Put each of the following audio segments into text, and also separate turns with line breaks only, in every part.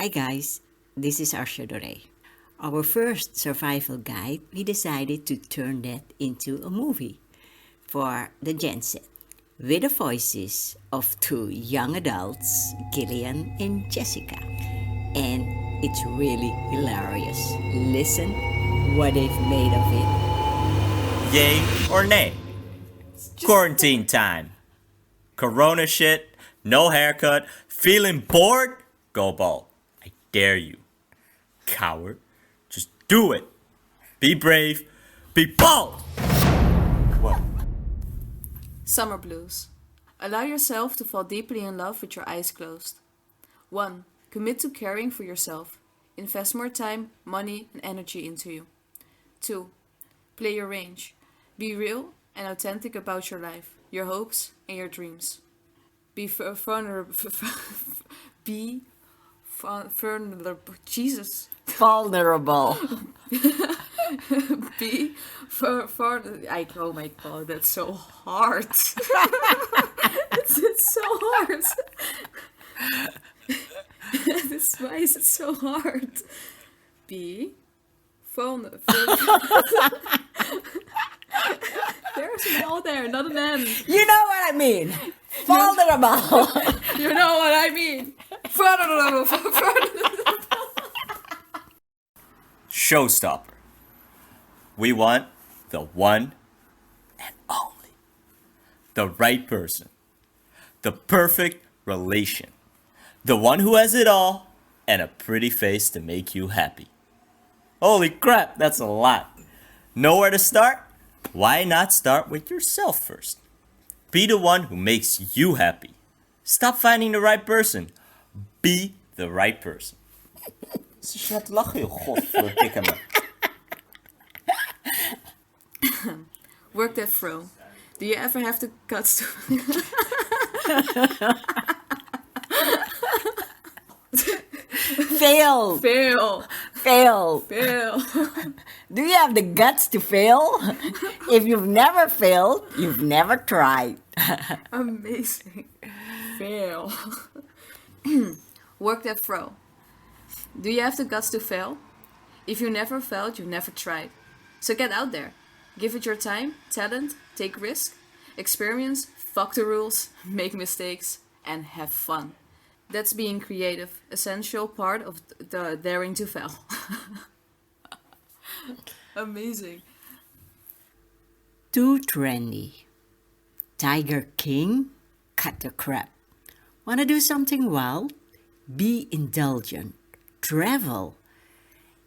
Hi guys, this is our show today. Our first survival guide, we decided to turn that into a movie for the GenZ with the voices of two young adults, Gillian and Jessica. And it's really hilarious. Listen what they've made of it.
Yay or nay? Quarantine time. Corona shit, no haircut, feeling bored? Go bald. I dare you. Coward. Just do it. Be brave. Be bold. What?
Summer blues. Allow yourself to fall deeply in love with your eyes closed. 1. Commit to caring for yourself. Invest more time, money, and energy into you. 2. Play your range. Be real and authentic about your life, your hopes, and your dreams. Be vulnerable. Be vulnerable. Jesus.
Vulnerable.
Be for oh my god, that's so hard. it's so hard. Why is it so hard? Be vulnerable. There's an L there, not an N.
You know what I mean. Vulnerable.
You know what I mean.
Showstopper. We want the one and only. The right person. The perfect relation. The one who has it all and a pretty face to make you happy. Holy crap, that's a lot. Know where to start? Why not start with yourself first? Be the one who makes you happy. Stop finding the right person. Be the right person. Ze gaat lachen, joh. Godverdikke me.
Work that throw. Do you ever have the guts to...
Fail.
Fail.
Do you have the guts to fail? If you've never failed, you've never tried.
Amazing. Fail. Work that throw. Do you have the guts to fail? If you never failed, you never tried. So get out there. Give it your time, talent, take risk, experience, fuck the rules, make mistakes, and have fun. That's being creative, essential part of the daring to fail. Amazing.
Too trendy. Tiger King? Cut the crap. Wanna do something wild? Be indulgent. Travel.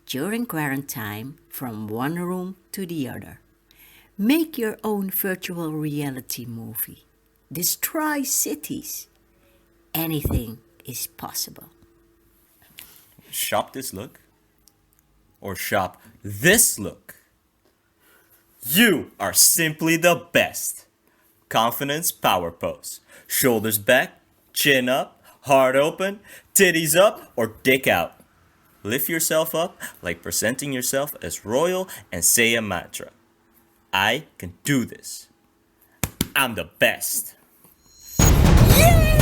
During quarantine, from one room to the other. Make your own virtual reality movie. Destroy cities. Anything is possible.
Shop this look or shop this look. You are simply the best. Confidence power pose. Shoulders back, chin up, heart open, titties up or dick out. Lift yourself up like presenting yourself as royal and say a mantra. I can do this. I'm the best.
Yeah!